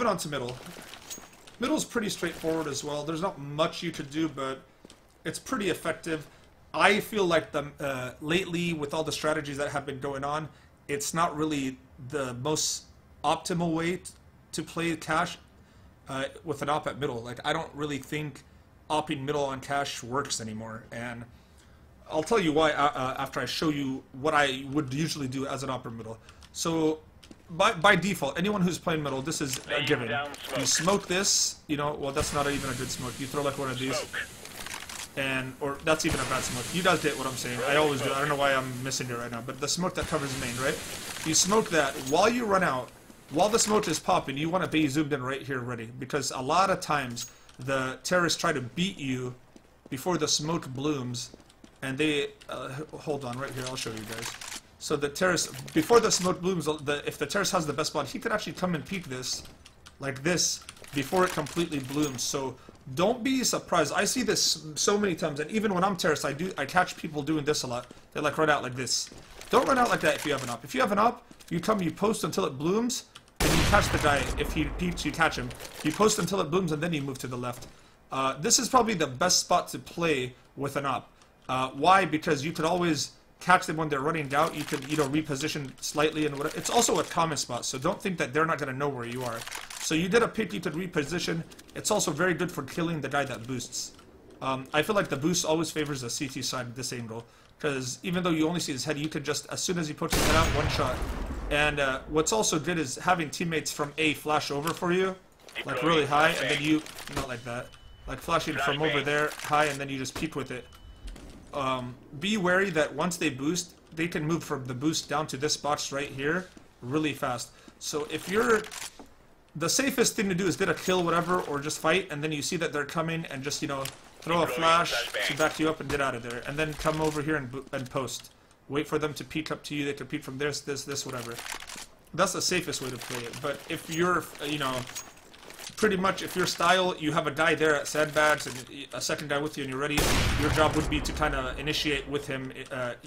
on to middle. Middle's pretty straightforward as well. There's not much you could do, but it's pretty effective. I feel like lately, with all the strategies that have been going on, it's not really the most optimal way to play cash with an op at middle. Like, I don't really think opping middle on cash works anymore, and I'll tell you why after I show you what I would usually do as an opper middle. So by default, anyone who's playing middle, this is a given. You smoke this, you know, well, that's not even a good smoke. You throw like one of these, or that's even a bad smoke. You guys get what I'm saying. I always do. I don't know why I'm missing it right now, but the smoke that covers main, right? You smoke that while you run out. While the smoke is popping, you want to be zoomed in right here ready, because a lot of times the terrorists try to beat you before the smoke blooms, and they hold on right here, I'll show you guys. So the terrorist, before the smoke blooms, if the terrorist has the best spot, he could actually come and peek this like this before it completely blooms. So don't be surprised. I see this so many times, and even when I'm terrorist, I catch people doing this a lot. They like run out like this. Don't run out like that if you have an op. If you have an op, you come, you post until it blooms, and you catch the guy. If he peeks, you catch him. You post until it blooms, and then you move to the left. This is probably the best spot to play with an op. Why? Because you could always catch them when they're running out. You could, you know, reposition slightly and whatever. It's also a common spot, so don't think that they're not going to know where you are. So you did a pick, you could reposition. It's also very good for killing the guy that boosts. I feel like the boost always favors the CT side at this angle, because even though you only see his head, you could just, as soon as he puts his head out, one shot. And what's also good is having teammates from A flash over for you, like really high, and then you, not like that, like flashing from over there high, and then you just peek with it. Be wary that once they boost, they can move from the boost down to this box right here really fast. So if you're, the safest thing to do is get a kill, whatever, or just fight, and then you see that they're coming, and just, you know, throw a flash to back you up and get out of there, and then come over here and post. Wait for them to peek up to you. They can peek from this, whatever. That's the safest way to play it. But if you're, you know, pretty much if your style, you have a guy there at sandbags and a second guy with you and you're ready, your job would be to kind of initiate with him.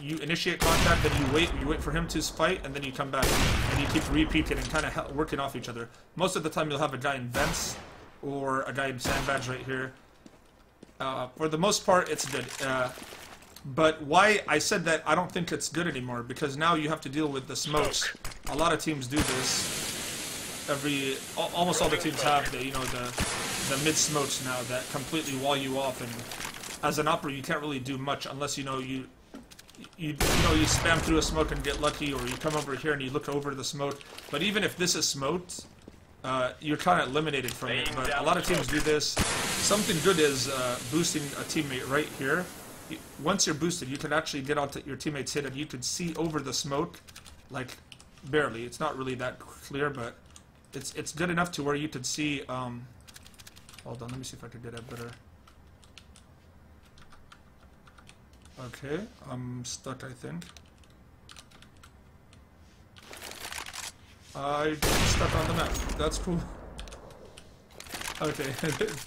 You initiate contact, then you wait for him to fight, and then you come back. And you keep repeating and kind of working off each other. Most of the time you'll have a guy in vents or a guy in sandbags right here. For the most part, it's good. But why I said that I don't think it's good anymore, because now you have to deal with the smokes. A lot of teams do this. Almost all the teams have the, you know, the mid smokes now that completely wall you off, and as an opera you can't really do much unless you know you spam through a smoke and get lucky, or you come over here and you look over the smoke. But even if this is smoked, you're kind of eliminated from it. But a lot of teams do this. Something good is boosting a teammate right here. Once you're boosted, you can actually get onto your teammate's hit, and you can see over the smoke, like barely. It's not really that clear, but it's good enough to where you could see. Hold on, let me see if I can get it better. Okay, I'm stuck, I think. I'm stuck on the map. That's cool. Okay,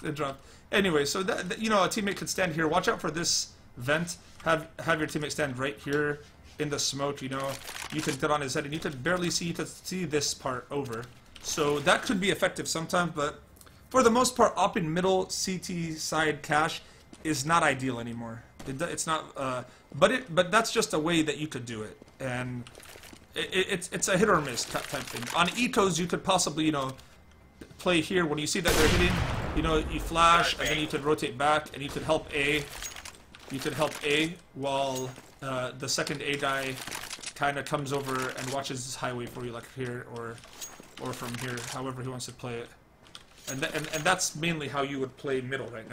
it dropped. Anyway, so that, you know, a teammate could stand here. Watch out for this vent. Have your teammate stand right here in the smoke. You know, you could get on his head, and you could barely see. You could see this part over. So that could be effective sometimes, but for the most part, up in middle CT side cache is not ideal anymore. It's not. But that's just a way that you could do it, and it's a hit or miss type thing. On ecos, you could possibly, you know, play here when you see that they're hitting. You know, you flash, and then you could rotate back, and you could help A. You could help A while the second A guy kind of comes over and watches this highway for you, like here or from here, however he wants to play it. And that's mainly how you would play middle right now.